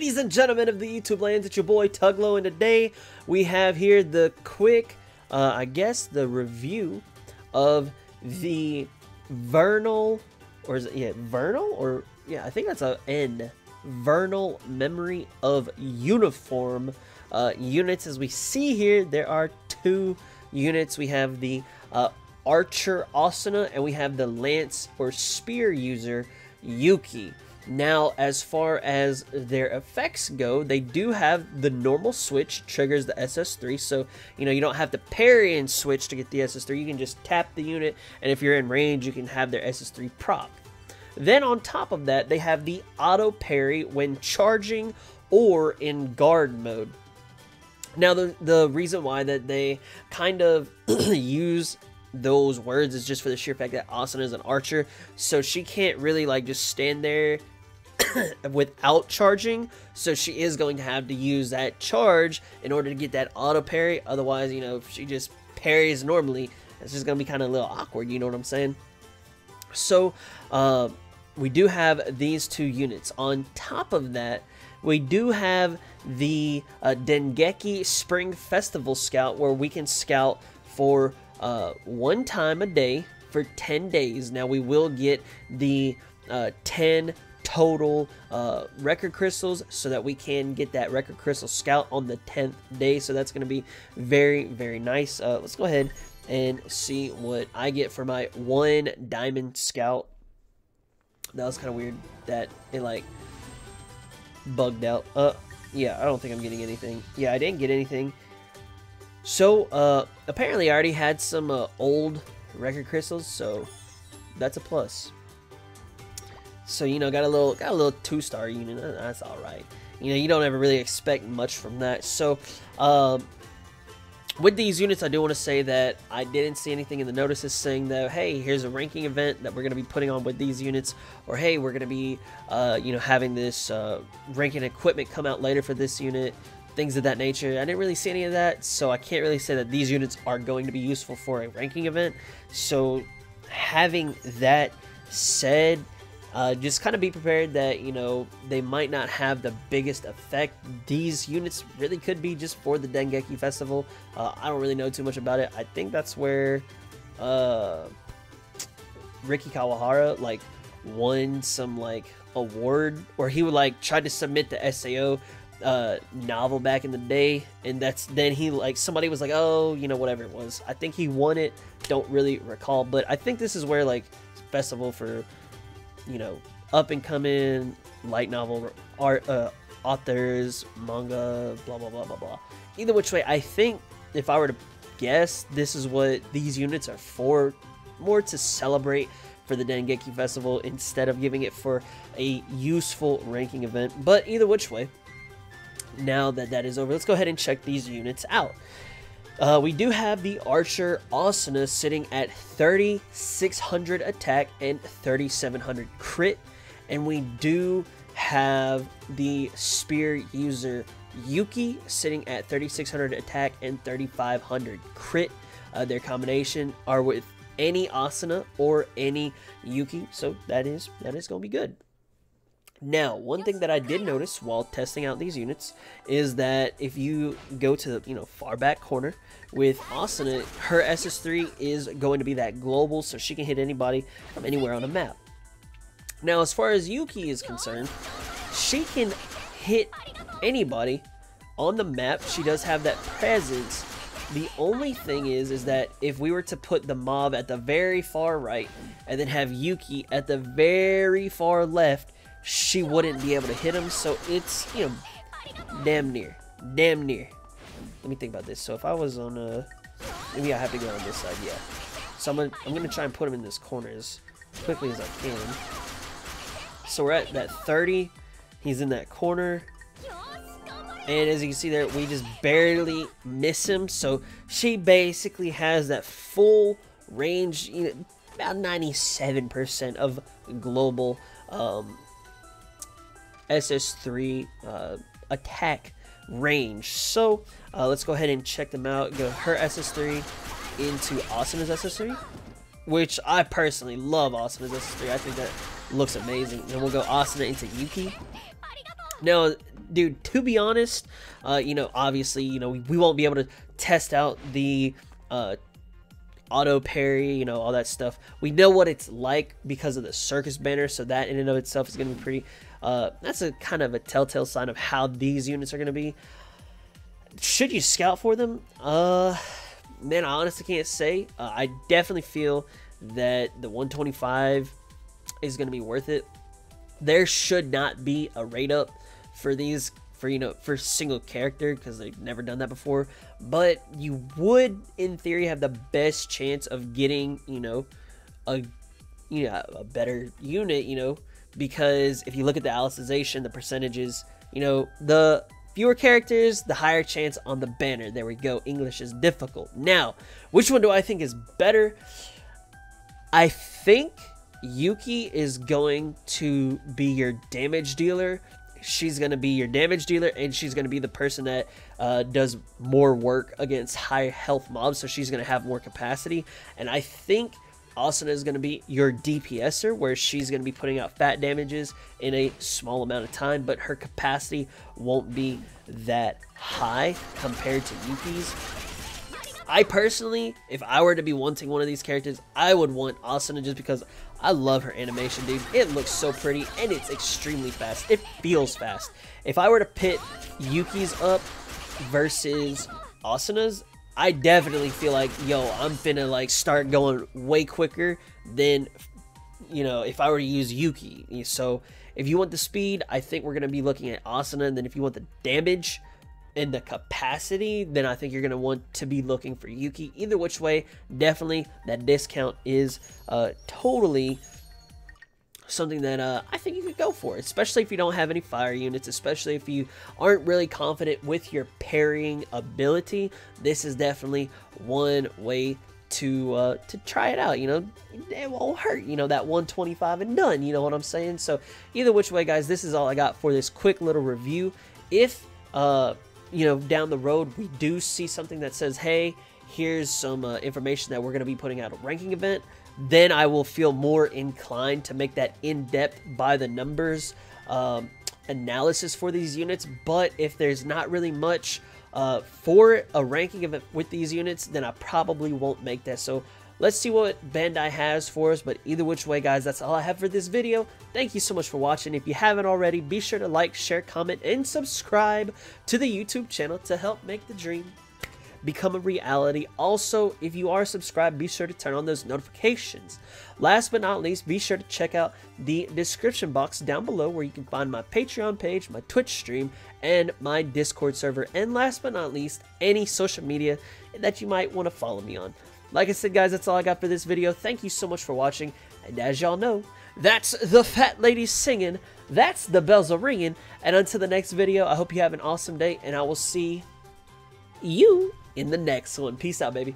Ladies and gentlemen of the YouTube lands, it's your boy Tuglo, and today we have here the quick, I guess, the review of the Vernal, or is it, yeah, Vernal, or, yeah, I think that's a N, Vernal Memory of Uniform units. As we see here, there are two units. We have the Archer Asuna, and we have the Lance or Spear user Yuki. Now, as far as their effects go, they do have the normal switch, triggers the SS3, so, you know, you don't have to parry and switch to get the SS3, you can just tap the unit, and if you're in range, you can have their SS3 proc. Then on top of that, they have the auto parry when charging or in guard mode. Now, the reason why that they kind of use those words is just for the sheer fact that Asuna is an archer, so she can't really like just stand there without charging, so she is going to have to use that charge in order to get that auto parry. Otherwise, you know, if she just parries normally, it's just gonna be kind of a little awkward, you know what I'm saying? So we do have these two units. On top of that, we do have the Dengeki Spring Festival Scout, where we can scout for one time a day for 10 days. Now we will get the 10 total record crystals so that we can get that record crystal scout on the 10th day, so that's going to be very, very nice. Let's go ahead and see what I get for my one diamond scout. That was kind of weird that it like bugged out. Yeah, I don't think I'm getting anything. Yeah, I didn't get anything. So apparently I already had some old record crystals, so that's a plus. So, you know, got a little 2-star unit. That's all right. You know, you don't ever really expect much from that. So with these units, I do want to say that I didn't see anything in the notices saying that, hey, here's a ranking event that we're going to be putting on with these units, or hey, we're going to be you know, having this ranking equipment come out later for this unit, things of that nature. I didn't really see any of that, so I can't really say that these units are going to be useful for a ranking event. So having that said, just kind of be prepared that, you know, they might not have the biggest effect. These units really could be just for the Dengeki Festival. I don't really know too much about it. I think that's where Riki Kawahara like won some like award, or he would like try to submit the SAO novel back in the day, and then he like, somebody was like, oh, you know, whatever it was, I think he won it, don't really recall, but I think this is where like festival for, you know, up and coming light novel art authors, manga, blah blah blah blah blah. Either which way, I think if I were to guess, this is what these units are for, more to celebrate for the Dengeki Festival instead of giving it for a useful ranking event. But either which way, now that that is over, let's go ahead and check these units out. We do have the Archer Asuna sitting at 3,600 attack and 3,700 crit, and we do have the Spear user Yuki sitting at 3,600 attack and 3,500 crit. Their combination are with any Asuna or any Yuki, so that is going to be good. Now, one thing that I did notice while testing out these units is that if you go to the, you know, far back corner with Asuna, her SS3 is going to be that global, so she can hit anybody from anywhere on a map. Now, as far as Yuki is concerned, she can hit anybody on the map. She does have that presence. The only thing is that if we were to put the mob at the very far right and then have Yuki at the very far left, she wouldn't be able to hit him. So it's, you know, damn near. Let me think about this. So if I was on maybe I have to go on this side, yeah. So I'm gonna try and put him in this corner as quickly as I can. So we're at that 30. He's in that corner, and as you can see there, we just barely miss him. So she basically has that full range, you know, about 97% of global SS3 attack range. So let's go ahead and check them out. Go her SS3 into Asuna's SS3, which I personally love. Asuna's SS3, I think that looks amazing. Then we'll go Asuna into Yuki. Now, dude, to be honest, you know, obviously, you know, we won't be able to test out the auto parry, you know, all that stuff. We know what it's like because of the circus banner, so that in and of itself is going to be pretty, that's a kind of a telltale sign of how these units are going to be. Should you scout for them? Man, I honestly can't say. I definitely feel that the 125 is going to be worth it. There should not be a rate up for these, for, you know, for single character, because they've never done that before. But you would, in theory, have the best chance of getting, you know, a better unit, you know, because if you look at the alicization, the percentages, you know, the fewer characters, the higher chance on the banner. There we go. English is difficult. Now, which one do I think is better? I think Yuki is going to be your damage dealer. She's going to be your damage dealer, and she's going to be the person that does more work against high health mobs, so she's going to have more capacity. And I think Asuna is going to be your DPSer, where she's going to be putting out fat damages in a small amount of time, but her capacity won't be that high compared to Yuki's. I personally, if I were to be wanting one of these characters, I would want Asuna, just because I love her animation, dude. It looks so pretty, and it's extremely fast. It feels fast. If I were to pit Yuki's up versus Asuna's, I definitely feel like, yo, I'm finna like start going way quicker than, you know, if I were to use Yuki. So if you want the speed, I think we're gonna be looking at Asuna, and then if you want the damage and the capacity, then I think you're gonna want to be looking for Yuki. Either which way, definitely that discount is totally something that I think you could go for, especially if you don't have any fire units, especially if you aren't really confident with your parrying ability. This is definitely one way to try it out. You know, it won't hurt, you know, that 125 and done, you know what I'm saying? So either which way, guys, this is all I got for this quick little review. If you know, down the road we do see something that says, hey, here's some information that we're going to be putting out a ranking event, then I will feel more inclined to make that in-depth by the numbers analysis for these units. But if there's not really much for a ranking event with these units, then I probably won't make that. So let's see what Bandai has for us. But either which way, guys, that's all I have for this video. Thank you so much for watching. If you haven't already, be sure to like, share, comment, and subscribe to the YouTube channel to help make the dream become a reality. Also, if you are subscribed, be sure to turn on those notifications. Last but not least, be sure to check out the description box down below, where you can find my Patreon page, my Twitch stream, and my Discord server. And last but not least, any social media that you might want to follow me on. Like I said, guys, that's all I got for this video. Thank you so much for watching. And as y'all know, that's the fat lady singing. That's the bells are ringing. And until the next video, I hope you have an awesome day, and I will see you in the next one. Peace out, baby.